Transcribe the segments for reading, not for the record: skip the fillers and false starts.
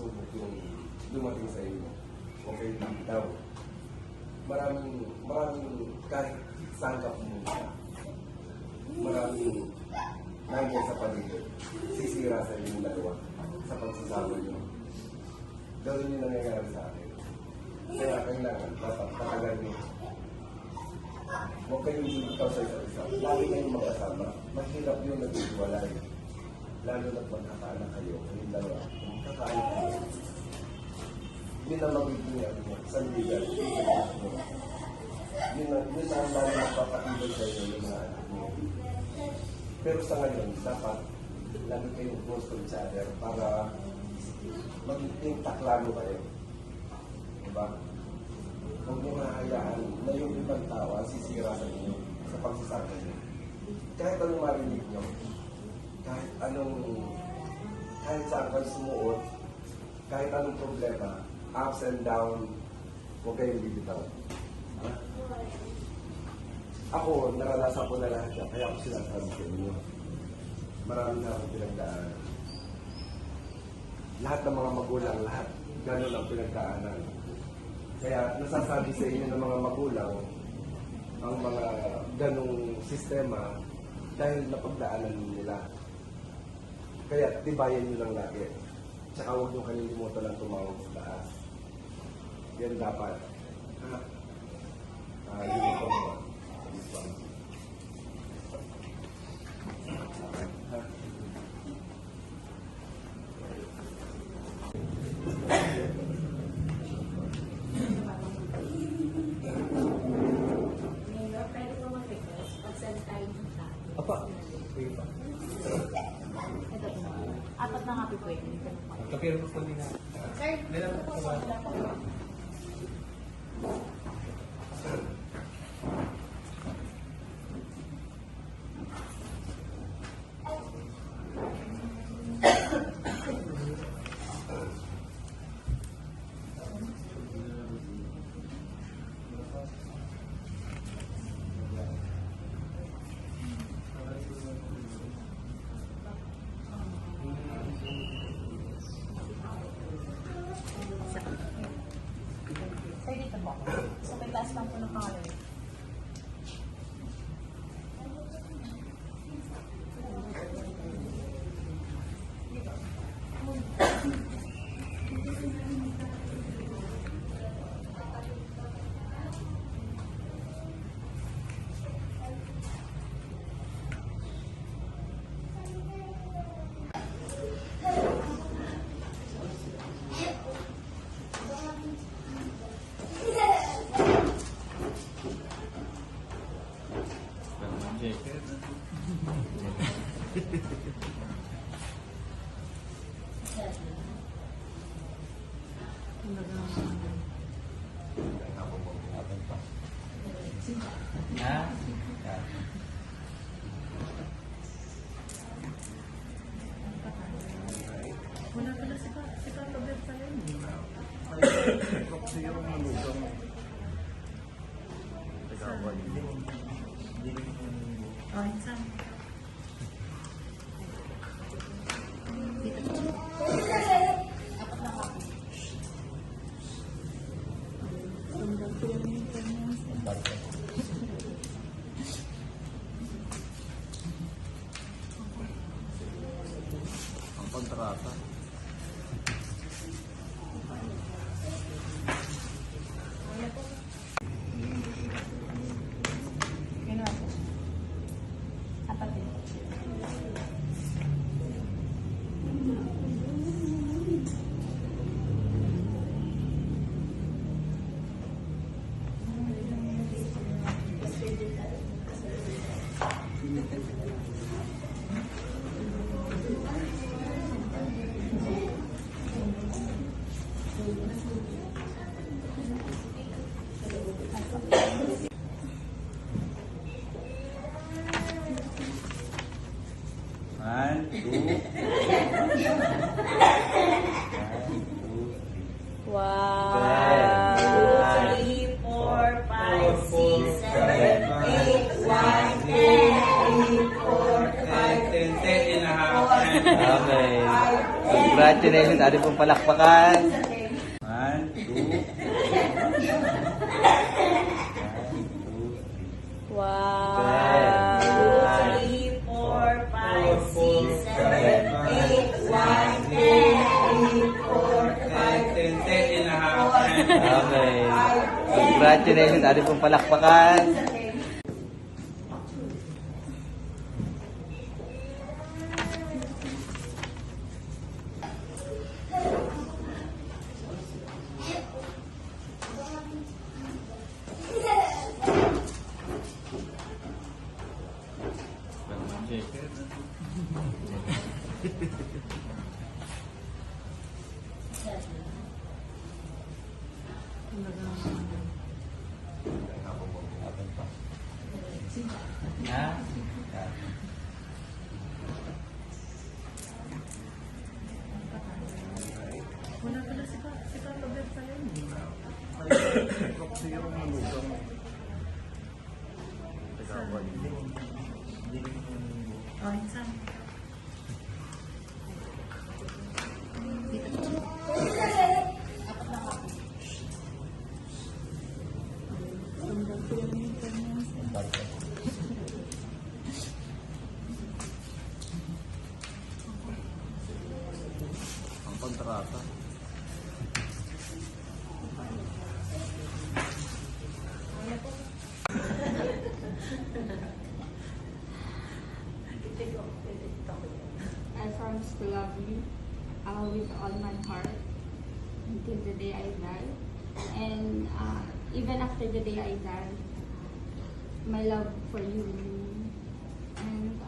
pagsubok yung dumating sa inyo. Okay, daw. Maraming kahit saan ka pumunta, maraming nandiyan sa paligid, sisira sa inyong dalawa sa pagsasama nyo. Gawin nyo nangyayari sa akin. Kaya kailangan, tatagal nyo. Huwag kayong ikaw sa isa't isa. Lagi kayong magkasama. Mahirap yung nag-iwalay. Lalo na magkakaanak kayo. Kayong dalawa. Magkakaanak kayo. Yun ang magiging sandigan. Yun ang lalo nagpapatibay sa inyo ng mga anak mo. Pero sa ngayon, dapat lagi kayong close to each other para magiging taklano kayo. Diba? Huwag niyo mahayaan na yung ibang tao ang sisira sa inyo sa pagsasama niyo. Kahit anong marinig niyo, kahit saan kayo sumuot, kahit anong problema, ups and down, huwag kayong bibitaw. Ha? Ako, naranasan ko na lahat yan, kaya ako sinasabi sa inyo. Marami na akong pinagdaanan. Lahat ng mga magulang, lahat, gano'n ang pinagdaanan. Kaya nasasabi sa inyo ng mga magulang ang mga ganong sistema dahil napagdaanan nila. Kaya tibayan nyo lang lagi. Tsaka huwag nyo kalilimutan lang tumawag sa taas. Yan dapat. Yun ito mga. Apa? Apat na nga pwede. Kapiro po nila. Sir, Meron po ba? sir, dito po. So, may class lang po ng pangalan. Wala pala si Pablo pala yun. Kasi yung malugang. Oh, saan? Dito po. Apat na copy. Ang kontrata. Gano'n po. Apat din. One, two. Wow! 2, 3, 4, 5, 6, 7, 8, 1, 10, 3, 4, 5, 10 and a half. Okay. Congratulations. Ari pong palakpakan. 1, 2. Wow! 3, 4, 5, 6, 7, 8, 9, 10, 10 and a half. Okay. Congratulations. Ari pong palakpakan. Ha? Wala pala si Papa Beb pa yun. Oh, insan. Ang kontrata. I promise to love you with all my heart until the day I die. And even after the day I die, my love for you will remain. And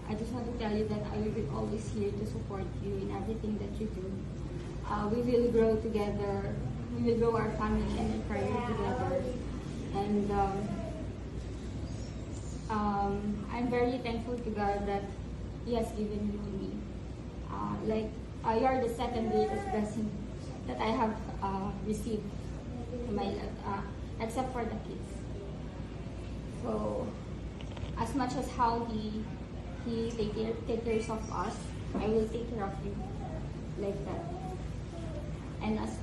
I just want to tell you that I will be always here to support you in everything that you do. We will grow together. We will grow our family and our career together. And I'm very thankful to God that He has given you to me. You are the second greatest blessing that I have received in my life, except for the kids. So, as much as how He take care of us, I will take care of you like that. And as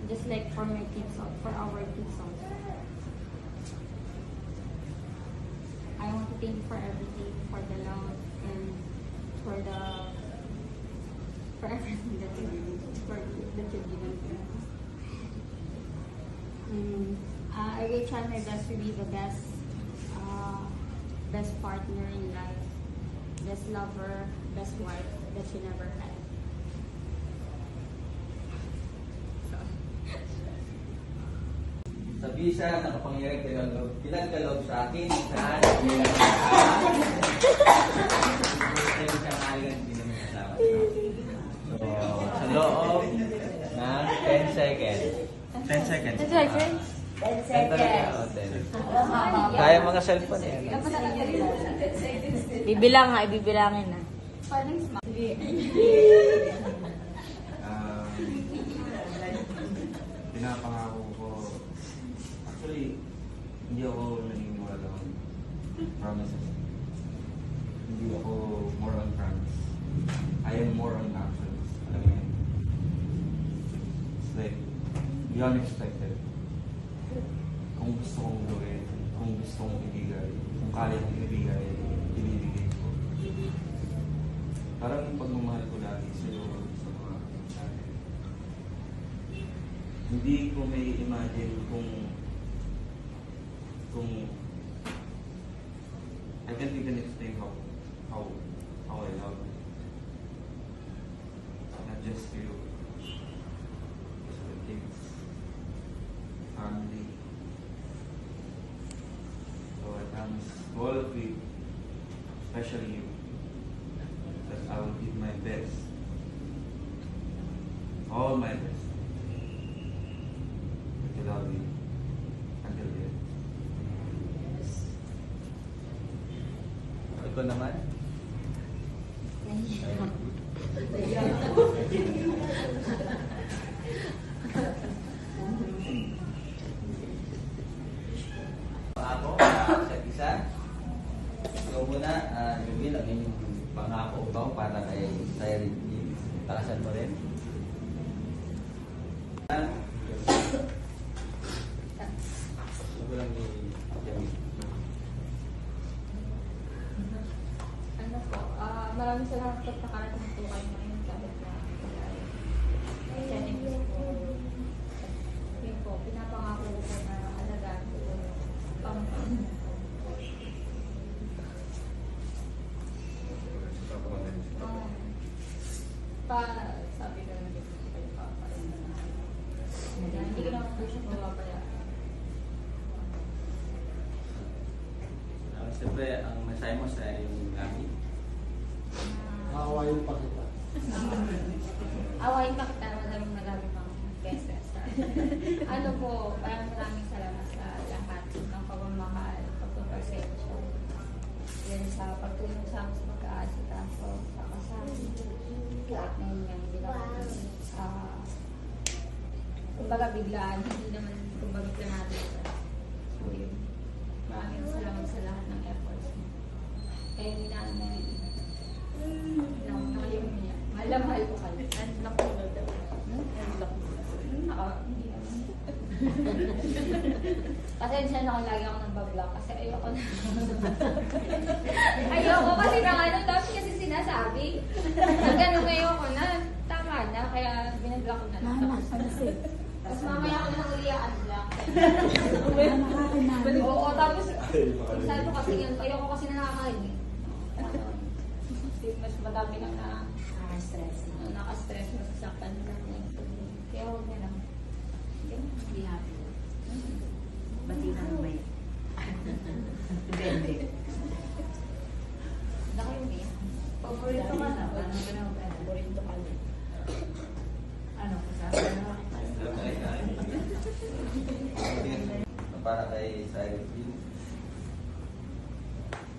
just like for my kids, for our kids also. I want to thank you for everything, for the love and for everything that you do, that you've given to me. I will try my best to be the best partner in life, best lover, best wife that you never had. Sa visa, nakapangyarang pinagkaloob sa akin. Saan? So, sa loob ng 10 seconds. 10 seconds. 10 seconds? 10 Kaya mga cellphone yan. Bibilang nga, ibibilangin na. Parang smart. Pinapangako ko, actually, hindi ako naniniwala ng promises. Hindi ako more on promise. I am more on actions. Alam mo yan? It's like, the unexpected. Kung gusto kong gawin, kung gusto kong ibigay, kung kaya kong ibigay, ibibigay ko. Parang yung pagmamahal ko lagi sa'yo sa mga natin. Hindi ko may imagine kung I can't even explain how I love you. Not just you, just the kids, family. So I promise to all of you, especially you, that I will give my best, all my best, to love you until the end. Ikaw naman? Ako, sa isa. Ikaw muna, reveal ang inyong pangako ba para kay Cyril. Lakasan mo rin. Ano lang ni Jamil? Ano po, maraming salamat po nakarating po kayo ngayon kahit na challenges po. Yun po, pinapangako ko po na alagaan ko po Panginoon. Sabi ko lang dito kayo paparin na hindi ko naman po siya mababaya. Siyempre, ang mensahe mo sa yung gamit. Hawayin pa kita. Awayin pa kita, maraming mga beses. Ano po, maraming salamat sa lahat ng pagmamahal, pagpapasensya. Yan sa pagtulong sa amin sa pag-aasikaso, sa kasama. Kahit na yun yung ginawa. Kumbaga biglaan, hindi naman kumbaga planado. So yun. Maraming salamat sa lahat ng efforts mo. Kaya hindi na nakalimutan niya. Mahal ko kayo. Unlock mo na daw. Unlock mo na. Hindi naman. Pasensya na ako, lagi ako nag-vlog kasi ayoko na. Ayoko kasi na ano, tapos kasi sinasabi. Hanggang ayoko na. Tama na, kaya binag-vlog ko na lang. Tapos mamaya ako na uliaan lang. Oo, tapos sabi ko kasi yun, ayoko kasi na nakakarinig. Mas madami nang naka-stress, masasaktan na lang. Kaya huwag na lang. Hindi happy. Bati na naman yun. Depende. Hindi ko yung iyak. Paborito ka na. Paano ka na? Paborito ka na. Ano, kasama na lang. Para kay Silent Hill.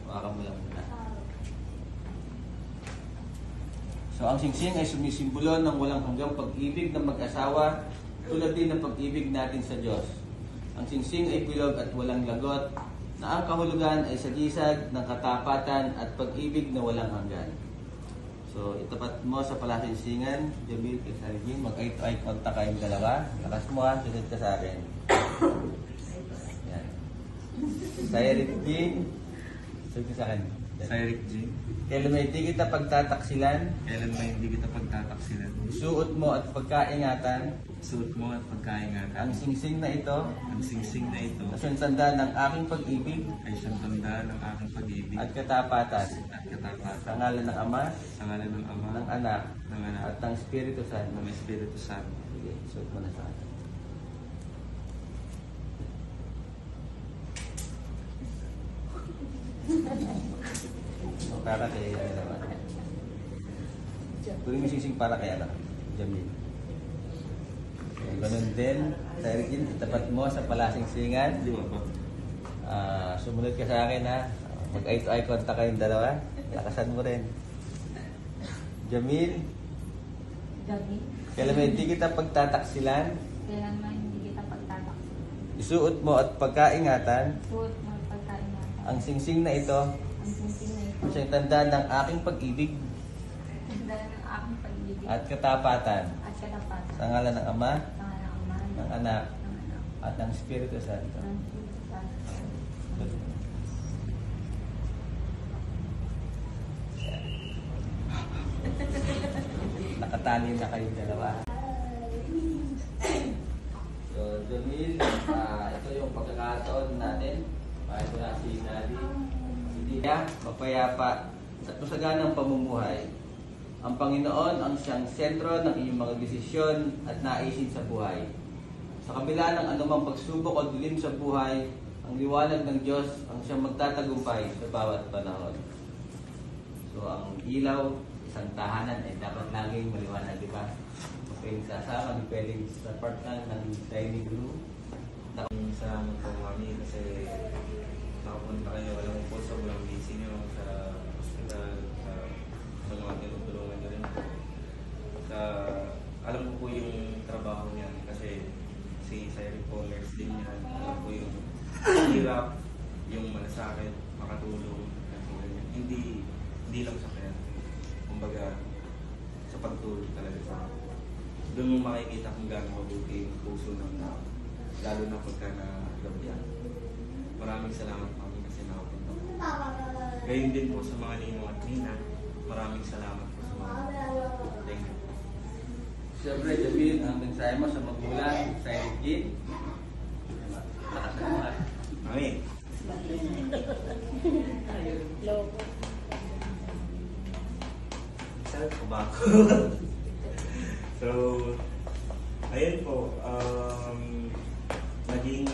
Maka mo lang muna. So ang singsing ay sumisimbolo ng walang hanggang pag-ibig ng mag-asawa tulad din ng pag-ibig natin sa Diyos. Ang singsing ay bilog at walang lagot na ang kahulugan ay sagisag ng katapatan at pag-ibig na walang hanggan. So itapat mo sa palasingsingan, Jamil, kay Saligin, mag-eye contact kayong dalawa. Lakas mo ha, sunod ka sa akin. Yan. Silent Hill, sunod ka sa akin. Cyril G. Kailan may di kita pagtataksilan, Kailan ba hindi kita pagtataksilan? suot mo at pagkaingatan Suot mo at pagkaingatan. ang singsing na ito Ang singsing na ito na siyang ng aking pag-ibig ay siyang tanda ng aking pag-ibig at katapatan at katapatan sa ngalan ng Ama, sa ngalan ng Ama, ng Anak, ng Anak, at ng Espiritu Santo. ng Espiritu Santo. Sige, suot mo na sa akin. Para kay ano naman. Tuloy mo sising para kay ano, Jamil. Ganun din, Sairikin, itapat mo sa palasingsingan. Di ba ba? Sumunod ka sa akin ha. Mag-eye to eye contact kayong dalawa. Lakasan mo rin. Jamil, Gabi, kailan may hindi kita pagtataksilan, kailan man hindi kita pagtataksilan. isuot mo at pagkaingatan Suot mo ang pagkaingatan. ang singsing na ito Ang singsing na ito. na siyang tanda ng aking pag-ibig Tanda ng aking pag-ibig at katapatan at katapatan. sa ngalan ng Ama, Sa ngalan ng Ama, ng Anak, ng Anak, at ng Espiritu Santo. ng Espiritu Santo. Nakatali na kayong dalawa. So, Jamil, ito yung pagkakataon natin. Kahit wala si Daddy, hindi niya mapayapa at masaganang pamumuhay. Ang Panginoon ang siyang sentro ng iyong mga desisyon at naisin sa buhay. Sa kabila ng anumang pagsubok o dilim sa buhay, ang liwanag ng Diyos ang siyang magtatagumpay sa bawat panahon. So, ang ilaw, isang tahanan ay dapat laging maliwanag, di ba? Pwedeng sasama, di pwedeng sa part ng dining room. Sa mga mami kasi nakapunta kayo, walang po sa walang busy nyo sa hospital, sa mga tinutulungan nyo rin po. Alam ko po yung trabaho niyan kasi si Cyril po, nurse din yan. Alam ko yung hirap, yung malasakit, makatulong. Hindi lang sa kanya. Kumbaga, sa nakapagtulong talaga sa akin. Doon mo makikita kung gaano mabuti yung puso ng lalo na pagka nagabihan. Maraming salamat mami kasi nakapunta ko. Gayun din po sa mga ninong at nina, maraming salamat po sa mga. Thank you. Siyempre, Jamil, ang mensahe mo sa magulang, sa Regine. Lakas na naman. Mami, Loko. saan ko ba ako? So, ayun po, naging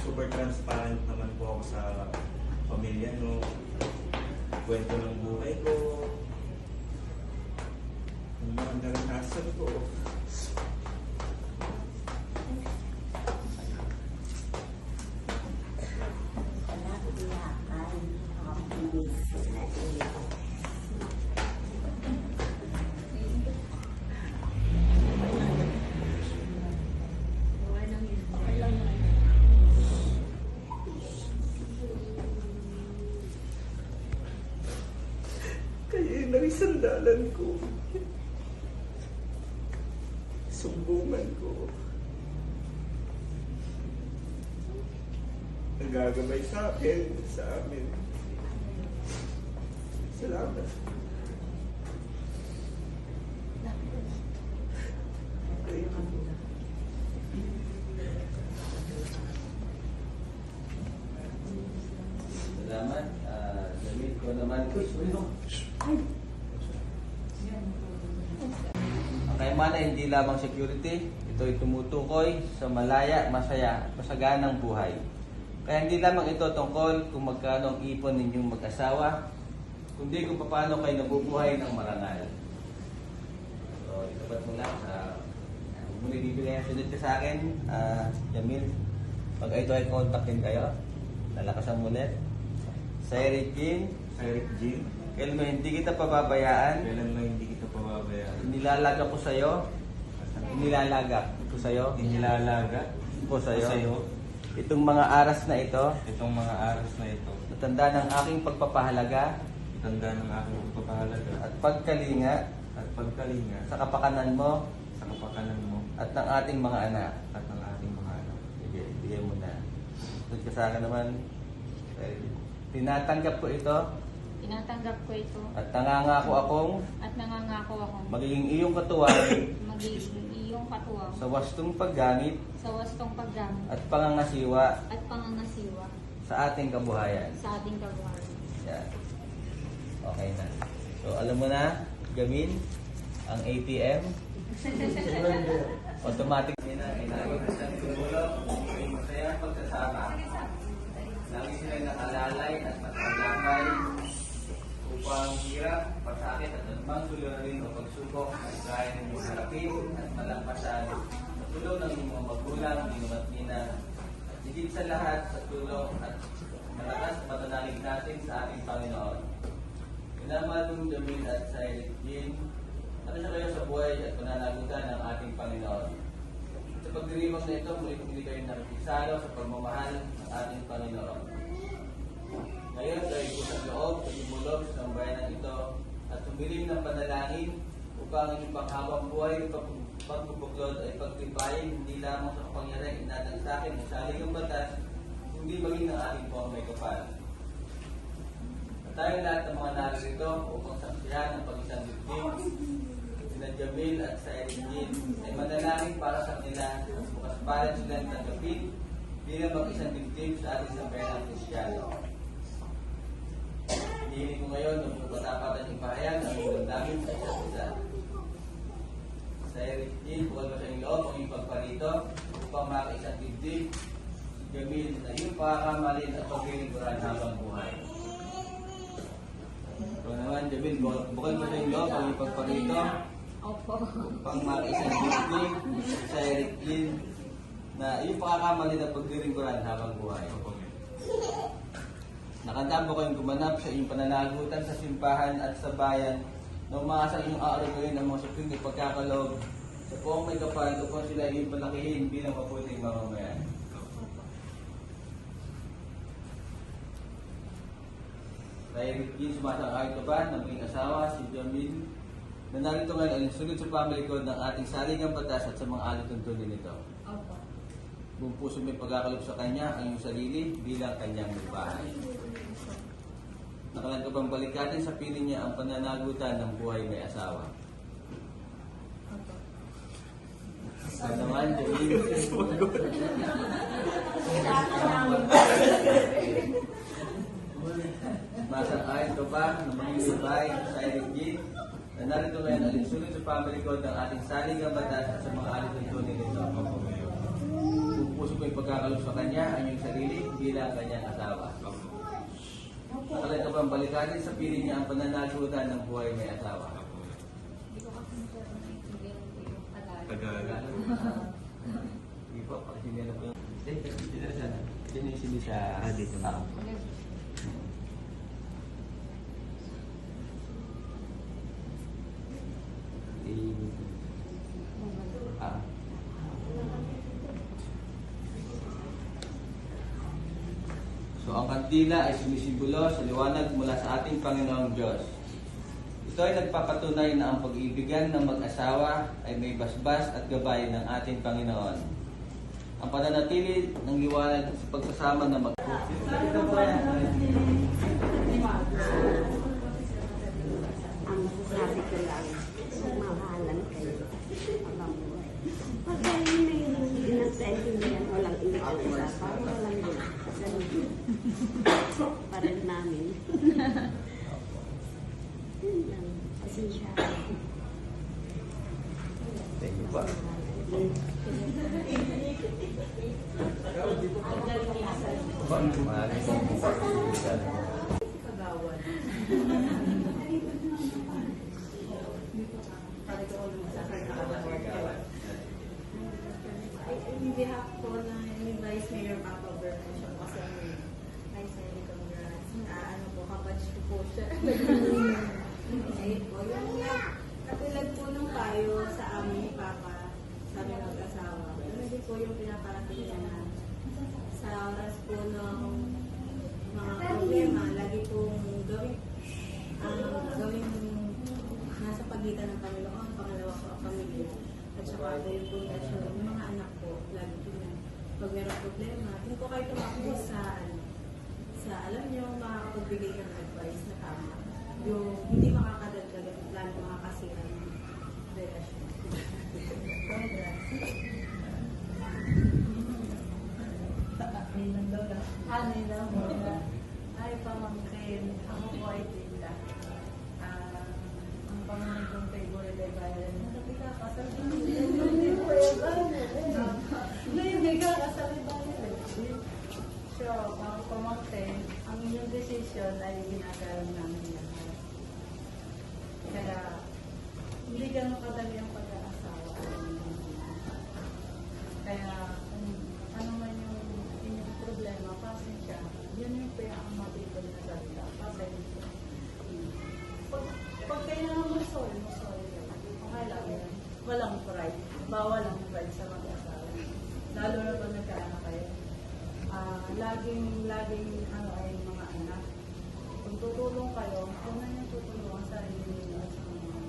super transparent naman po ako sa pamilya, no? Kwento ng buhay ko, yung mga naranasan ko. Okay lang yun. Okay lang yun. Kaya yung narisandalan ko. Sumbungan ko. Nagagamay sa akin, sa amin. Salamat. Thank you. Salamat. Jamil, ko naman. Ang kayamanan ay hindi lamang security, ito ay tumutukoy sa malaya, masaya, masaganang buhay. Kaya hindi lamang ito tungkol kung magkano ang ipon ninyong mag-asawa, kundi kung paano kayo nabubuhay ng marangal. So, itapat mo lang sa muli bibigay ang sunod ka sa akin, Jamil. Pag ito ay kontakin kayo, lalakasan mo ulit. Sa Regine, Sa Eric Jean, kailan mo hindi kita pababayaan, kailan mo hindi kita pababayaan? inilalaga ko sa'yo, inilalaga ko sa'yo, Inilalaga ko sa'yo, sa'yo itong mga aras na ito, itong mga aras na ito. natanda ng aking pagpapahalaga Tanda ng aking pagpapahalaga at pagkalinga at pagkalinga sa kapakanan mo sa kapakanan mo at ng ating mga anak. at ng ating mga anak. Sige, bigay mo na. Sunod ka sa akin naman. Tinatanggap ko ito Tinatanggap ko ito at nangangako akong at nangangako akong magiging iyong katuwang magiging iyong katuwang sa wastong paggamit sa wastong paggamit at pangangasiwa at pangangasiwa sa ating kabuhayan. sa ating kabuhayan. Yan. Okay na. So, alam mo na, Jamil, ang ATM, automatic nila, inagod na siyang tumulong, may masaya pagsasama. Lagi sila nakalalay at matagambay upang hirap, pasakit at anumang suliranin o pagsubok ay kaya ninyong harapin at malampasan sa tulong ng inyong mga magulang, ninong at nina, at higit sa lahat sa tulong at malakas na patanalig natin sa ating Panginoon. Minamahal kong Jamil at sa Jean, ano siya kayo sa buhay at pananagutan ng ating Panginoon. Sa pagdiriwang na ito, muli kong hindi kayo nakikisalo sa pagmamahal ng ating Panginoon. Ngayon, kayo kusang loob at lumulog sa sambayanan ito at sumiling ng panalangin upang ang inyong panghabang buhay at pagbubuklod ay pagtibayin hindi lamang sa kapangyarihan inatang sa akin ng saligang batas, kundi maging ng ating buong may kapal. At tayong lahat ng mga naririto upang saksihan ang pag-isang victim, sina Jamil at sa Jean, ay manalangin para sa kanila at bukas palad silang tanggapin bilang mag-isang victim sa ating sambayanang Kristiyano. Hinihiling ko ngayon ng patapatan ipahayag ang inyong damdamin sa isa't isa. Sa Jean, bukod ba sa inyong loob ang iyong pagparito upang makaisang dibdib, si Jamil na iyong pakakamalin at paglilingkuran habang buhay. So naman, Jamil, bukod ba sa inyong loob ang iyong pagparito Opo. upang makaisang dibdib, sa Jean na iyong pakakamalin at paglilingkuran habang buhay. Nakandaan po kayong gumanap sa inyong pananagutan sa simbahan at sa bayan na umaasa inyong aarugayin ang mga supling at pagkakaloob sa buong may kapal upang sila iyong palakihin bilang maputing mamamayan. Kaya Jean, sumasang-ayon ka ba na maging asawa si Jamil na narito ngayon ay sunod sa pamalikod ng ating saligang batas at sa mga alituntunin nito. Opo. Buong puso may pagkakaloob sa Kanya ang iyong sarili bilang Kanyang bahay. Nakalaan ka bang balikatin sa piling niya ang pananagutan ng buhay may asawa? Opo. Ikaw naman, Jamil. Masang-ayon ka ba na manginibay sa Eric na narito ngayon ang sunod sa pamalikod ng ating saligang batas at sa mga alituntunin nito? Buong puso ko'y pagkakaloob sa Kanya ang iyong sarili bilang Kanyang asawa. Nakalaan ka bang balikatin sa piling niya ang pananagutan ng buhay may asawa? Hindi ko kasi naiintindihan ko yung Tagalog. Tagalog. Hindi po, pakisinggan na po yung... Dito na sana. Diyan yung sindi sa... Dito na. Ah. So ang kandila ay sumisimbolo sa liwanag mula sa ating Panginoong Diyos. Ito ay nagpapatunay na ang pag-ibigan ng mag-asawa ay may basbas at gabay ng ating Panginoon. Ang pananatili ng liwanag sa pagsasama ng mag... Ang masasabi ko lang, mahalan kayo. Habang buhay. Pag kayo may inasentihan, walang inasasapa, walang yun. Ganun. Parin namin. Yun lang. Pasensya. Thank you po. Kagawan. Parito ko naman sa kagawan. In behalf po na ni Vice Mayor Papa Berman siya kasi ay sorry, congrats. Ano po, kabatch ko po siya. Ayun po, yung katulad po nung tayo sa amin ni Papa, sabi mag-asawa. Hindi po yung pinaparating niya na sa oras po ng mga problema, lagi pong gawing nasa pagitan ng Panginoon, pangalawa po ang pamilya. At saka po yung pundasyon ng mga anak po, lagi po yan. Pag mayroong problema, kung po kayo tumakbo sa alam nyo, makakapagbigay ng advice na tama. Yung hindi makakadagdag at lalo makakasira ng relasyon. Congrats. Ay, pamangkin. Ako po ay tita. Ang pamangkin kong favorite ay bayan. Hindi ka kasal. Hindi po yung bayan. Hindi ka kasal ay bayan. So, ang pamangkin, ang inyong decision ay ginagawa namin lahat. Kaya, hindi ganun kadali ang pag-aasawa. Kaya, ano man yung inyong problema, pasensya. Yun yung ang matibay na salita. Pasensya. Pag kailangan mo sorry. Okay lang yan. Walang pride. Bawal ang pride sa mag-asawa. Lalo na pag nagkaanak kayo. Laging ay mga anak. Kung tutulong kayo, kung na yung tutulungan sa sarili at sa mga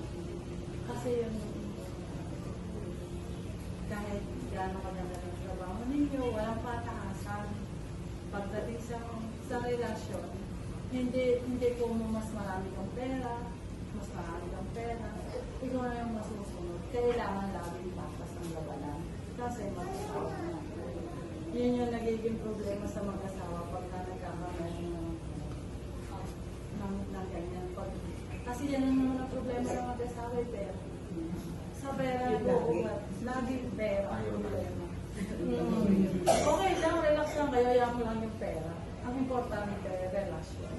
kasi yun kahit gano'n kaganda ng trabaho ninyo, walang pataasan. Pagdating sa relasyon, hindi po mo mas marami kang pera, ikaw na yung masusunod. Kailangan laging patas ang labanan. Kasi mag-asawa na. Yun yung nagiging problema sa mag-asawa pagka nagkakaroon ng ganyan. Kasi yan ang naman ang problema ng mag-asawa ay pera. Sa pera po, laging pera ang problema. Okay lang, relax lang kayo, yaman lang yung pera. Ang importante kayo, relasyon.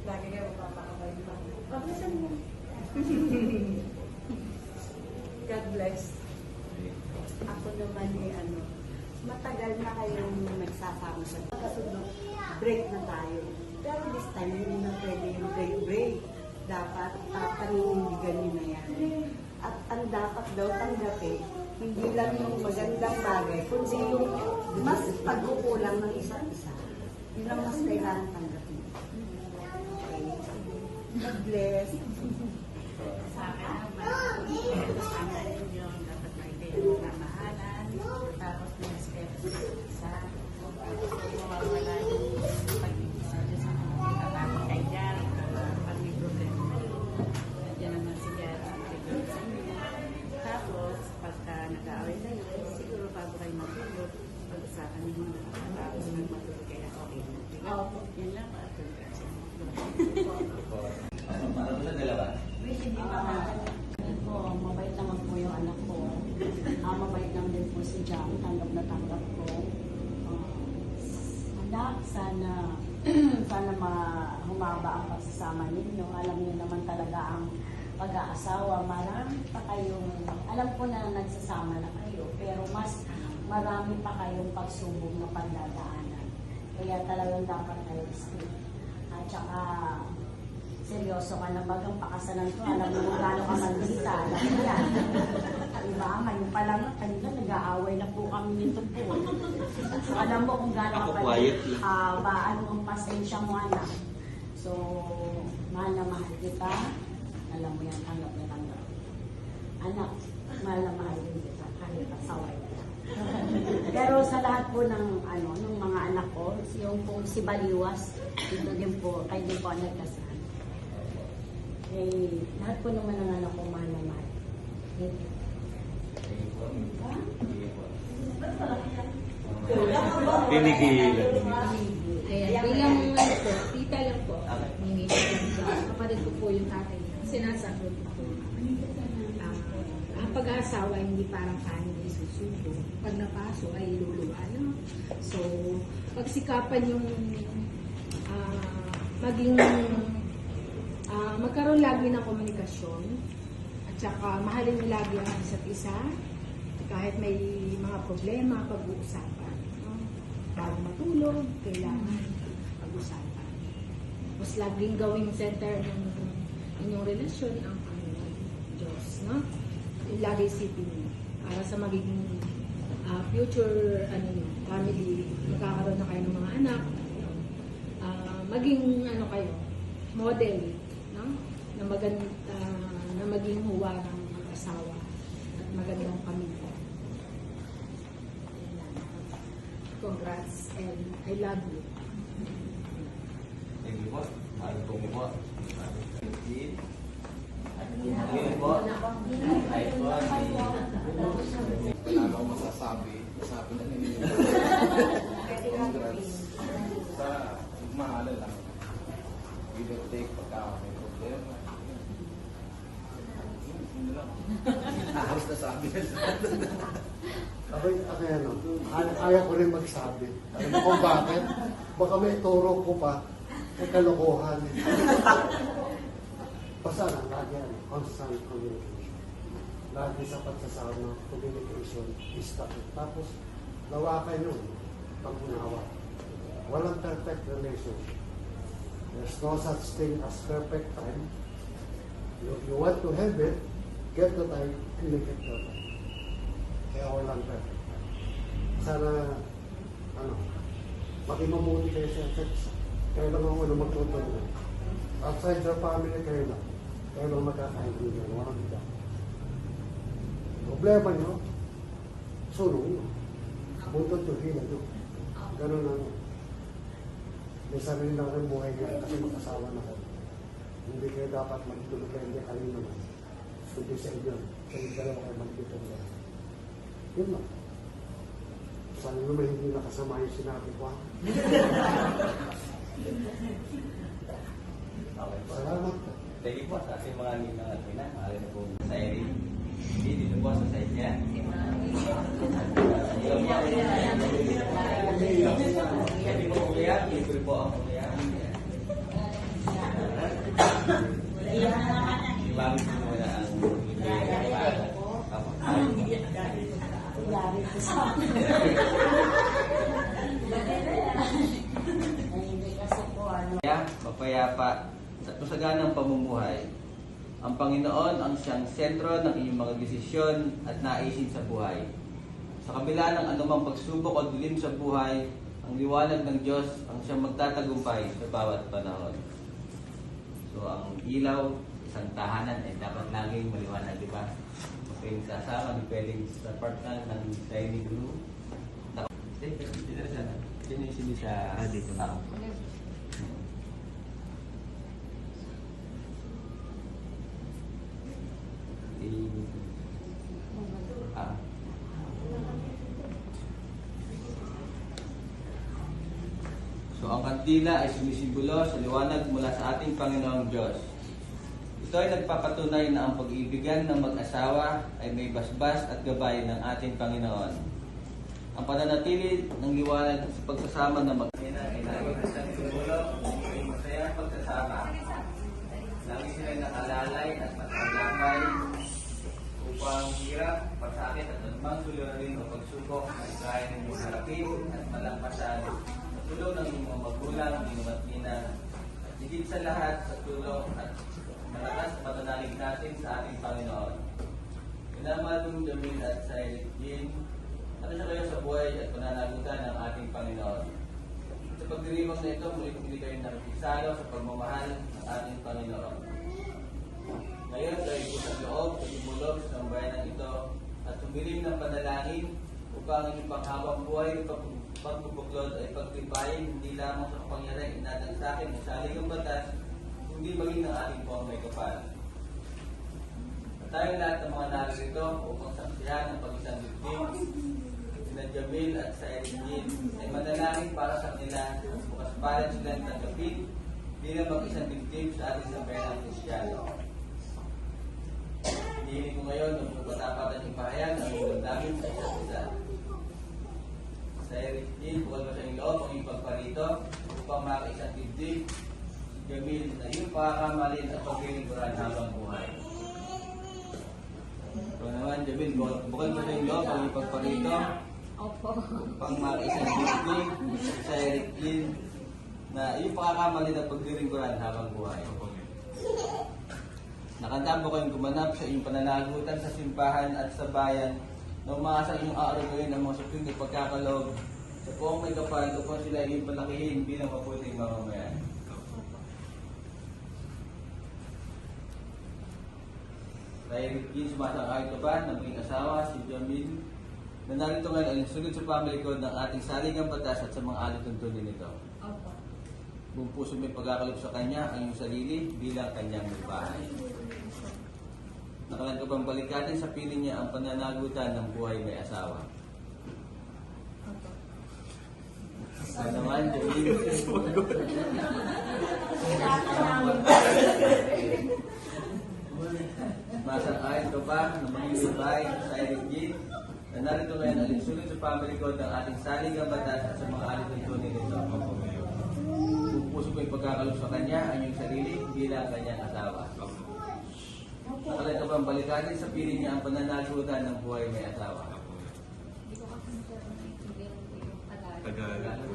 Lagi kayo magpapakabay pa. Paglisan mo. God bless. Ako naman matagal na kayong nagsasama sa kasunod. Break na tayo. Pero this time, hindi na pwede yung break. Dapat paninindigan nyo na yan. At ang dapat daw tanggapin, hindi lang yung magandang bagay, kundi yung mas pagkukulang ng isa't isa. Yun ang mas kailangan tanggapin. Okay. God bless. Kasama ninyo, dapat may kayo mamahalan, tapos may step sa mawawala yung pag-ibig sa Diyos sa mga tatakot kay God, pag may problema na yun. Nandiyan naman si God ang bigay sa inyo. Tapos, pagka nag-aaway na yun, siguro bago kayo matulog, pag-usapan ninyo na tapos nag-matulog kaya okay na. Yun lang, congrats. Para po sa dalawa. Po, mabait naman po yung anak ko. Mabait naman din po si Jam. Tanggap na tanggap ko. Anak, sana sana humaba ang pagsasama ninyo. Alam niyo naman talaga ang pag-aasawa. Marami pa kayong, alam ko na nagsasama na kayo, pero mas marami pa kayong pagsubok na pagdadaanan. Kaya talagang dapat kayo stay. At saka, seryoso ka na bagang pakasalan ko. Alam mo kung gaano ka maldita. Alam mo yan. Diba? Ngayon pa lang, kanina nag-aaway na po kami nito po. So, alam mo kung gaano Ako ka quiet lang. ano ang pasensya mo, anak. So, mahal na mahal kita. Alam mo yan, tanggap na tanggap. Anak, mahal na mahal din kita. Kahit pasaway ka. Pero sa lahat po ng mga anak ko, yung po si Baliwas, ito din po, kayo din po ang nagkasal. Eh, lahat po naman ng anak ko mahal na mahal. Pinigilan. Kaya bilang ano po, tita lang po, hindi kapatid ko po yung tatay niya. Sinasagot ko po. Ang pag-aasawa hindi parang kanin ay susubo. Pag napaso ay luluwa. No? So, pagsikapan yung maging magkaroon lagi ng komunikasyon at saka mahalin niyo lagi ang isa't isa kahit may mga problema, pag-uusapan. No? Bago matulog, kailangan pag-usapan. Mas laging gawing center ng inyong relasyon ang Panginoon Diyos. No? Yung lagi isipin niyo para sa magiging future family, magkakaroon na kayo ng mga anak, maging kayo, model, no? Na maganda, na maging huwa ng mag-asawa at magandang pamilya. Congrats and I love you. Thank you po. Mahal po po. Ayun po. Ayun po. Wala akong masasabi. Sabi na ninyo. Congrats. Sa mahalan lang. Give or take pagka may problema. Yun lang. Halos na sabi na Abay, ayaw ko rin magsabi. Alam mo kung bakit? Baka may turo ko pa, may kalokohan. Basta lang, lagi constant communication. Lagi sa pagsasama, communication is the key. Tapos, lawakan yun, pag-unawa. Walang perfect relationship. There's no such thing as perfect time. If you want to have it, get the time, and make it perfect. Kaya walang perfect time. Sana, maging mabuti kayo sa sex. Kayo lang ang unang magtutulungan. Outside your family, kayo lang. Kayo lang magkakaibigan. Walang iba. Problema nyo, sulong nyo. Buntot nyo, hila nyo. Ganun ang may sarili lang ang buhay nyo kasi mag-asawa na kayo. Hindi kayo dapat magtulog kayo, hindi kayo naman. Kundi sa inyo, sa inyo dalawa kayo magtutulog. Yun lang. Sana naman hindi nakasama yung sinabi ko. Salamat. Thank you po sa ating mga ninang at ina. Mahal na po sa Erin. Dito po sa side niya. Hindi po umiyak. Libre po ang umiyak. Ibangin po muna ang Yari ko sa hindi kasi po mapayapa at masaganang pamumuhay. Ang Panginoon ang siyang sentro ng iyong mga desisyon at naisin sa buhay. Sa kabila ng anumang pagsubok o dilim sa buhay, ang liwanag ng Diyos ang siyang magtatagumpay sa bawat panahon. So ang ilaw isang tahanan ay dapat laging maliwanag, di ba? Kung sa asawa, di pwedeng sa partner ng shiny blue. Dito siya. Sino siya? Dito. Ah. So ang kandila ay sumisimbolo sa liwanag mula sa ating Panginoong Diyos. Ito ay nagpapatunay na ang pag-ibigan ng mag-asawa ay may basbas at gabay ng ating Panginoon. Ang pananatili ng liwanag sa pagsasama ng mag-ina ay lagi isang simbolo ng masayang pagsasama. Lagi sila nakalalay at matagapay upang hirap, pasakit at anumang suliranin o pagsubok ay kaya ninyong harapin at malampasan sa tulong ng inyong mga magulang, inyong at ina, at higit sa lahat sa tulong at malakas na patanalig natin sa ating Panginoon. Minamadong Jamil at Silent Jean, ano siya kayo sa buhay at pananagutan ng ating Panginoon. Sa pagdiriwang na ito, muli kayo nakikisalo sa pagmamahal ng ating Panginoon. Ngayon ay pusang loob at imulog sa bayanan ito at tumiling ng panalangin upang inyong panghabang buhay pagbubuklod ay pagtibayin hindi lamang sa kapangyarihan inatang sa akin ng saligang batas, kundi maging ng ating buong may kapal. At tayong lahat ng mga naririto upang saksihan ng pag-isang victim, sina Jamil at sa Jean ay manalangin para sa kanila bukas palit silang tanggapin bilang mag-isang victim sa ating sambayanang Kristiyano. Hinihiling ko ngayon ng pagpatapatan yung pahayag ang iyong damdamin sa isa't isa. Sa Eric Jean, bukal ba sa iyong loob ang iyong pagparito upang makaisang dibdib si Jamil na iyong pakakamalin at paglilingkuran habang buhay. So naman, Jamil, bukal ba sa iyong loob ang iyong pagparito Opo. upang makaisang dibdib sa Eric Jean na iyong pakakamalin at paglilingkuran habang buhay. Nakandam ko kayong gumanap sa inyong pananagutan sa simbahan at sa bayan na umaasa inyong aarugawin ang mga supling at pagkakaloob sa buong may kapal upang sila inyong palakihin bilang mabuting mamamayan. Kaya Jean, sumasang-ayon ka ba na maging asawa si Jamil na narito ngayon ay sunod sa pamalikod ng ating saligang batas at sa mga alituntunin nito? Opo. Buong puso may pagkakaloob sa kanya ang iyong sarili bilang kanyang bahay. Nakalan ka bang balikatin sa piling niya ang pananagutan ng buhay may asawa? Opo. Ano naman, Jamil? Masang-ayon ka ba na maging babae sa Eric Jean na narito ngayon alinsunod sa pamalikod ng ating saligang batas at sa mga alituntunin nito? Buong puso ko'y pagkakaloob sa kanya ang iyong sarili bilang kanyang asawa. Nakalan ka bang balikatin sa piling niya ang pananagutan ng buhay may asawa? Hindi ko kasi naiintindihan ko yung Tagalog. Tagalog.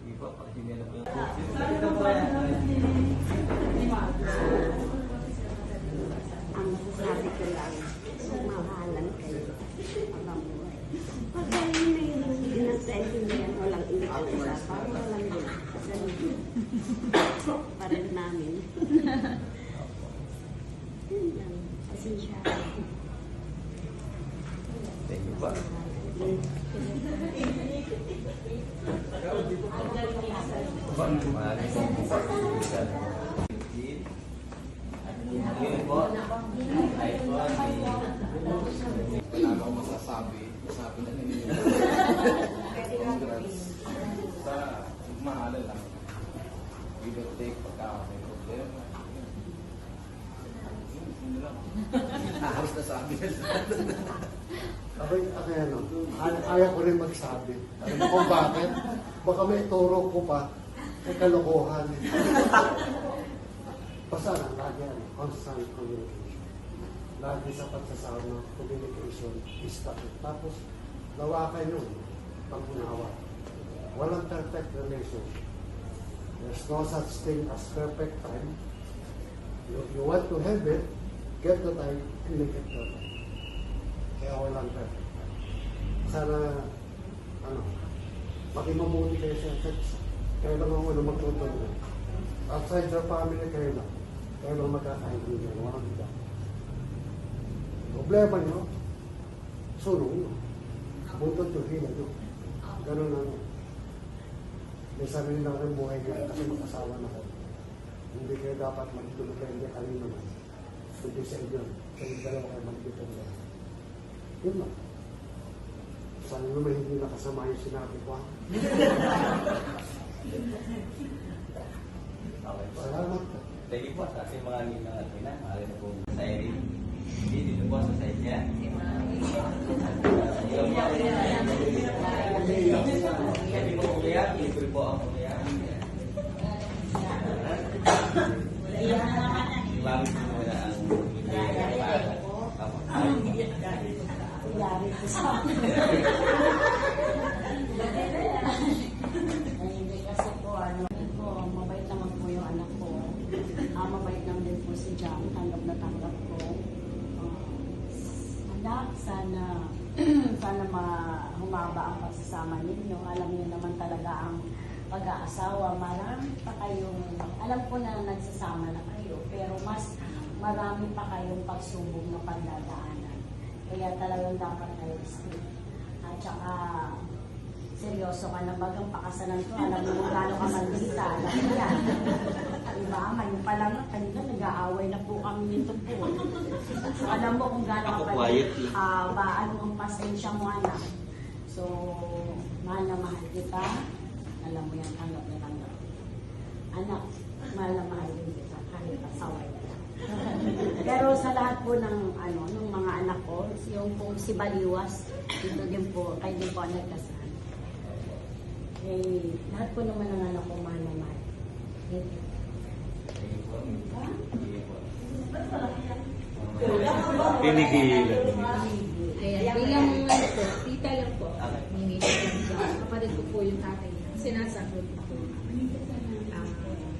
Hindi po, pakisinggan na po yung ito po yan. Ang masasabi ko lang, mahalan kayo habang buhay. Pag kayo na yung pinagsaintindihan, walang inikag-usapan, walang yun. Parin namin. Yun lang. Pasensya. Thank you po. Maraming po. Ay po, Wala akong masasabi. Sabi na ninyo. Congrats. Sa mahalan lang. Give or take pagka may problema. Yun lang. Halos na sabi na Ano, ayaw ko rin magsabi. Alam mo kung bakit? Baka may turo ko pa, may kalokohan. Basta lang, lagi constant communication. Lagi sa pagsasama, communication is the key. Tapos, lawakan yun, pag-unawa. Walang perfect relationship. There's no such thing as perfect time. You want to have it, get the time, and make it perfect. Kaya walang perfect time. Sana, maging mabuti kayo sa sex. Kaya lang ako na magtutulong. Outside your family, kayo lang. Kayo lang magkakaintindihan, walang iba. Problema nyo, sunog nyo. Buntot nyo, hila nyo. Ganun ang may sarili lang ng buhay nyo kasi mag-asawa na kayo. Hindi kayo dapat magdulupende kanino naman. Kundi sa inyo, sa inyo dalawa kayo magdulupende. Yun lang. Sana naman hindi nakasama yung sinabi ko. Okay po. Salamat po. Thank you po sa ating mga ninang at ina. Maaari na po sa Irene. Hindi dito po sa side niya. Hindi po umiyak. Libre po ang umiyak. Imamit mo muna ang umiyak. Yari ko sa akin. Ay, hindi kasi po, mabait naman po yung anak ko. Mabait naman din po si Jam, tanggap na tanggap ko. Anak, sana humaba ang pagsasama ninyo. Alam niyo naman talaga ang pag-aasawa. Marami pa kayong, alam ko na nagsasama na kayo, pero mas marami pa kayong pagsubok na pagdadaanan. Kaya talagang dapat kayo stay. At saka, seryoso ka na bagang pakasalan ko. Alam mo kung gano'n ka maldita. Alam mo yan. Diba? Ngayon pa lang, kanina nag-aaway na po kami nito po. So, alam mo kung gano'n ka ba, ano ang pasensya mo, anak. So, mahal na mahal kita. Alam mo yan, tanggap na tanggap. Anak, mahal na mahal din kita. Kahit asaway ka. Pero sa lahat po ng mga anak ko, yung po si Baliwas, dito din po, kayo din po ang nagkasal. Eh, lahat po naman ng anak ko, mahal na mahal. Thank you. Pinigilan. Ayan, bilang ano po, tita lang po. Minita lang siya. Kapatid ko po yung tatay niya. Sinasagot ko po.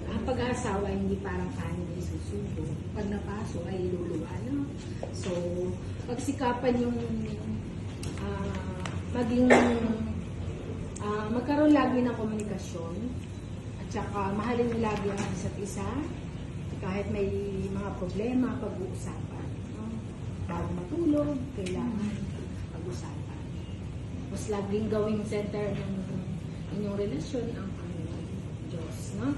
Ang pag-aasawa, hindi parang kanin ay susubo. Pag napaso ay luluwa. No? So, pagsikapan yung magkaroon lagi ng komunikasyon at saka mahalin mo lagi ang isa't isa kahit may mga problema, pag-uusapan. No? Bago matulog, kailangan pag-usapan. Mas laging gawing center ng inyong relasyon ang Panginoon Diyos. No?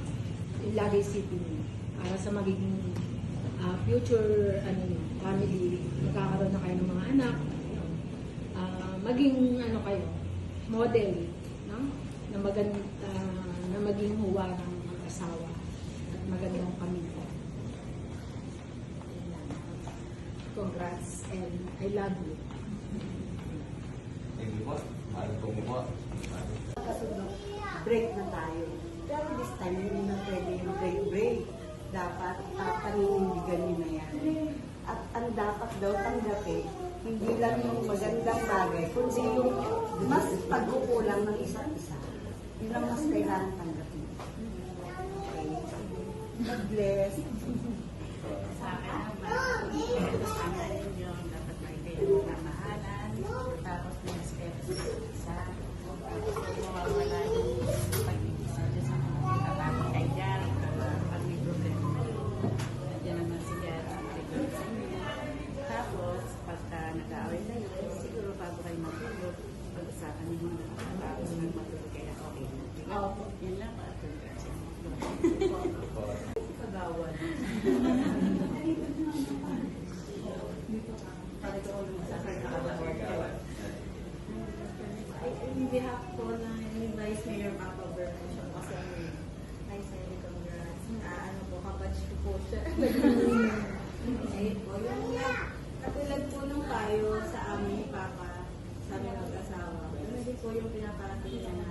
Yung lagi isipin niyo para sa magiging future family, magkakaroon na kayo ng mga anak, maging kayo, model, no? Na maging huwa ng mag-asawa at magandang pamilya. Congrats and I love you. Thank you po. Mahal po po. Kasunod, break na tayo. Pero this time, hindi na pwede yung break. Dapat paninindigan nyo na yan. At ang dapat daw tanggapin, hindi lang yung magandang bagay, kundi yung mas pagkukulang ng isa't isa. Yun ang mas kailangan tanggapin. Okay. God bless. Sa akin naman, kasama rin yung dapat maintain ang kamahalan, tapos may respeto sa isa, tapos mawawala yung pag-ibisa dyan sa mga kapatid ay dyan, pag may problema na yun. Nandiyan naman si dyan ang tigil sa inyo. Tapos, pagka nag-aaway na yun, siguro bago kayo matulog, pag-usapan niyo muna. Tapos nag-matulog kaya okay na. Yun lang, kagawan. In behalf po na ni Vice Mayor Papa Vernon siya kasi ay Sandy congrats. Kabatch ko po siya. Ayun po, yung katulad po nung payo sa amin ni Papa, sa aming mag-asawa. Hindi po yung pinaparating niya na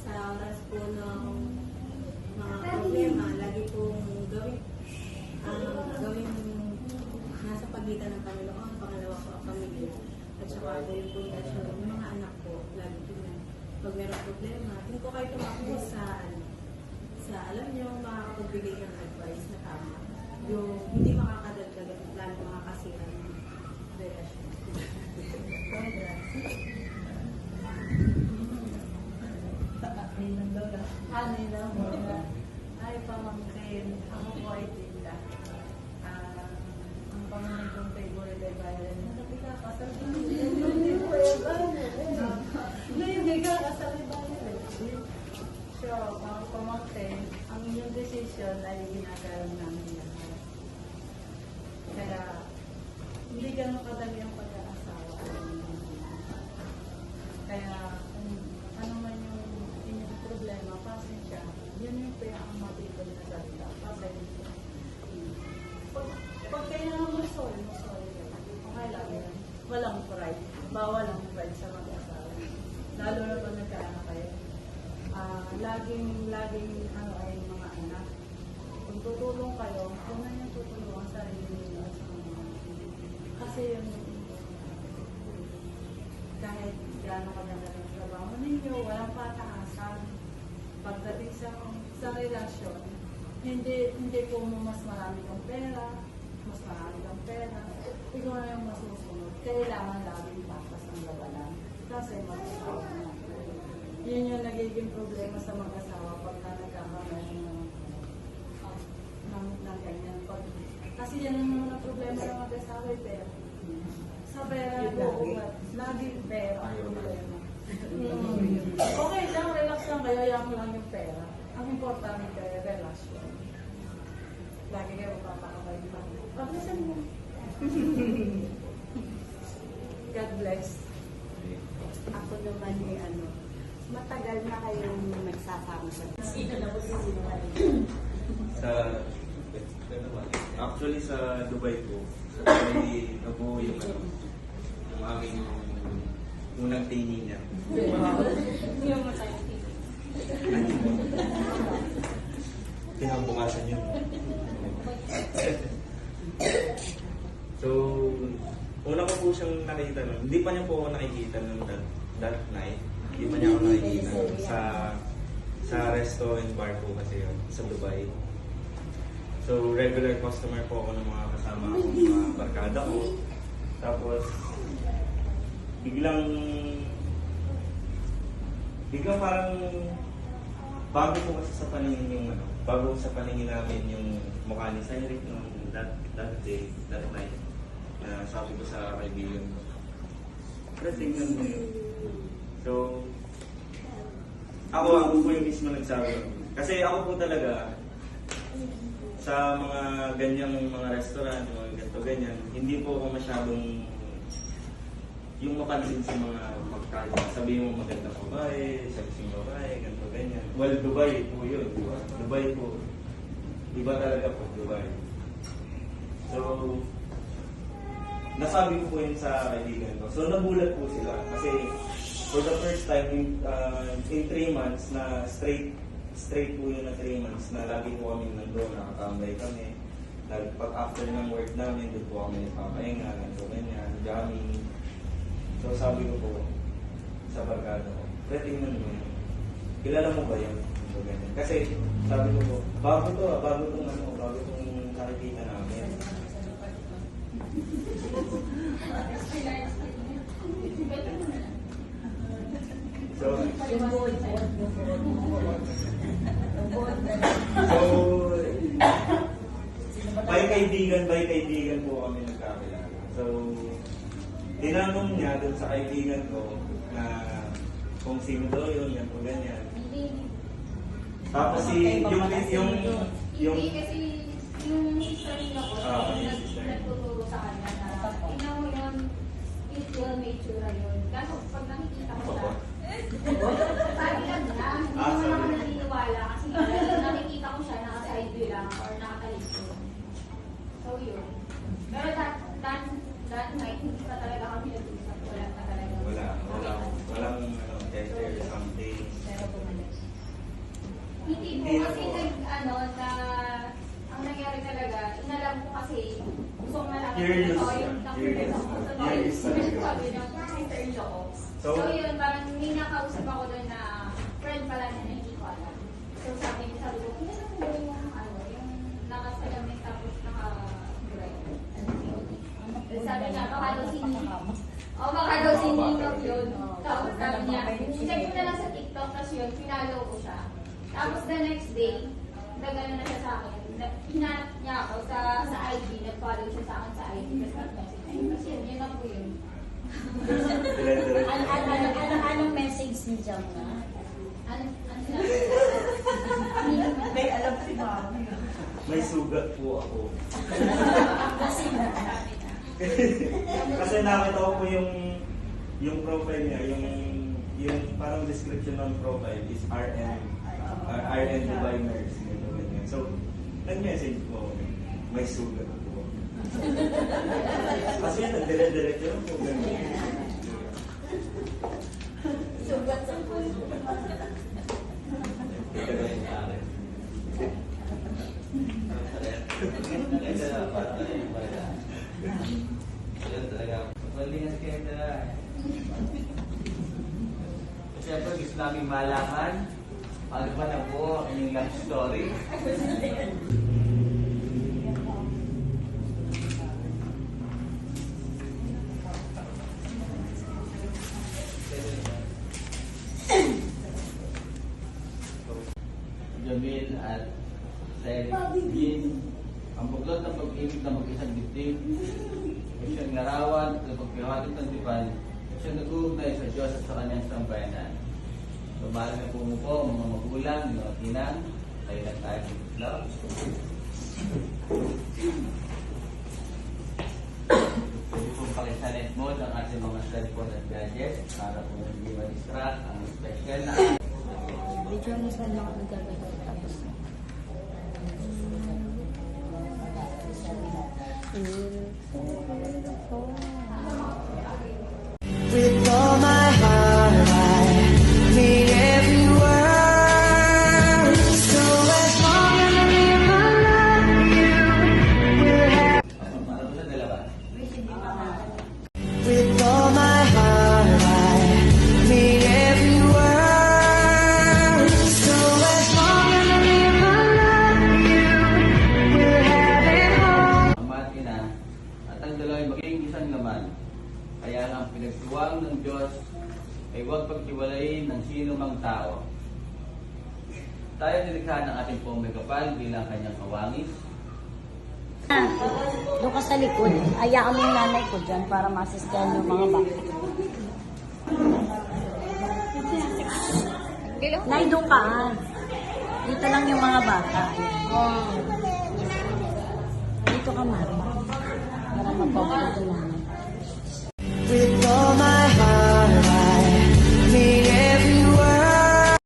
sa oras po ng mga problema, lagi pong gawin nasa pagitan ng Panginoon, pangalawa ko ang pamilya. At saka po yung pundasyon ng mga anak ko, lagi po na pag meron problema, kung po kayo tumakbo sa alam nyo, makakapagbigay ng advice na tama. Yung hindi makakadagdag at lalo makakasira ng relasyon. Congrats. Ano lang muna. Ay, pamangkin. Ako po ay tinda. pinag-aaral namin lahat. Kaya, hindi ganun kadami ang pag-aasawa. Kaya, ano man yung inyong problema, pasensya. Yun yung pinaka-mabibig na salita. Pasensya. Pag kailangan mo sorry. Okay lang yan. Walang pride. Bawal ang pride sa mag-asawa. Lalo na pag nagkaanak kayo. Laging ano ay mga anak. Kung tutulong kayo, kung na yung tutulong ang sarili ninyo at sa mga kasi yung kahit gaano kaganda ng trabaho ninyo, walang pataasan. Pagdating sa relasyon, hindi po mo mas marami kang pera, ikaw na yung masusunod. Kailangan laging patas ang labanan. Kasi mag-asawa na. Yun yung nagiging problema sa mag-asawa pagka nagkakaroon ng ganyan. Kasi yan ang mga problema ng mag-asawa ay pera. Sa pera po, laging pera ang problema. Okay lang, relax lang kayo, yaman lang yung pera. Ang importante kayo, relasyon. Lagi kayo papakabay pa. Pag-listen mo. God bless. Ako naman matagal na kayong nagsasama sa Actually sa Dubai po, sa Dubai na po yung aming unang tingin niya. Kinabukasan yun. So, una ko po siyang nakita nun. Hindi pa niya po ako nakikita nung that night. Hindi pa niya ako nakikita sa resto and bar po kasi yun, sa Dubai. So, regular customer po ako ng mga kasama akong mga barkada ko. Tapos, biglang parang bago po kasi sa paningin yung bago sa paningin namin yung mukha ni Cyril nung that day, that night. Sabi ko sa kaibigan ko, pero tingnan mo yun. So, ako po yung mismo nagsabi. Kasi ako po talaga, sa mga ganyang mga restaurant, mga ganito ganyan, hindi po ako masyadong yung mapansin sa mga magkano. Sabihin mo magandang babae, sexy babae, ganito ganyan. Well, Dubai po yun, di ba? Dubai po. Iba talaga po, Dubai. So, nasabi ko po yun sa kaibigan ko. So, nagulat po sila. Kasi, for the first time, in 3 months, na straight po yun na 3 months, na lagi po kami nandun, nakatambay kami. Pag after ng work namin, doon po kami nagpapahinga, ganito ganyan, jamming. So, sabi ko po sa barkada ko, pre, tingnan mo yun. Kilala mo ba yun? So, ganyan. Kasi, sabi ko po, bago itong nakikita namin. So, by kaibigan po kami nagkakilala. So, tinanong niya dun sa kaibigan ko na kung sino daw yun, yan po ganyan. Tapos Hindi kasi yung sister nila ko, nagtuturo sa kanya na tingnan mo yun, spiritual nature yun. Kaso pag nakikita mo siya, sabi lang na, hindi naman ako naniniwala kasi nakikita ko siya naka-side lang or nakatalito. So yun. Pero that night, hindi pa talaga kami nag-usap. Wala pa talaga. Walang gesture, something. Pero bumalik. Hindi po kasi ang nangyari talaga, inalam ko kasi gusto ko malaman Curious. yung sabi ng sister-in-law ko. So yun, parang may nakausap ako doon na friend pala na hindi ko alam. So sabi ko, kailan mo ba yung nakasalamin tapos naka-bright? Sabi niya, baka daw si Ninok yun. Tapos sabi niya, check ko na lang sa TikTok, tapos yun, pinalo ko siya. Tapos the next day, nagano na siya sa akin. Hinanap niya ako sa IG, nag-follow siya sa akin sa IG, tapos nag-message niya. Kasi yun lang po yun. Anong message ni Jam na? Ano na? May alam si Mami. may sugat po ako. Kasi nakita ko po yung profile niya, yung parang description ng profile is RN Dubai nurse. Ganyan. So, nag-message ko, may sugat po. Kasi nagdire-diretso po. Sugat sa puso. Siyempre, gusto namin malaman ano ba na po ang inyong love story. Jamil at Selin, ang buglot ng pag-ibig na mag-isang dibdib, ay siyang larawan at pagpihawatin ng dipan, siyang nag-uugnay sa Diyos at sa kanyang sambayanan. Sumali na po mo po, mga magulang, mga tinang, kayo lang tayo ng love. Pwede pong pakisalit mode ang ating mga cellphone at gadgets para po hindi ma-distract ang special na Video mo sa lang ako nagagawin tapos. With all my heart, I mean every word. So as long as I live, I love you. We'll have. Para po sa dalawa. With all my heart, I mean every word. So as long as I live, I love you. We'll have it all. Amati na at ang dalawa ay maging isang laman. Kaya ang pinagtuwang ng Diyos ay huwag paghiwalayin ng sino mang tao. Tayo nilikha ng ating pong may kapal bilang kanyang kawangis. Doon ka sa likod. Ayaan mo yung nanay ko dyan para ma-assistahan yung mga bata. Nay, doon ka. Dito lang yung mga bata. Dito ka, Mama. Para mapapagod yung nanay. With all my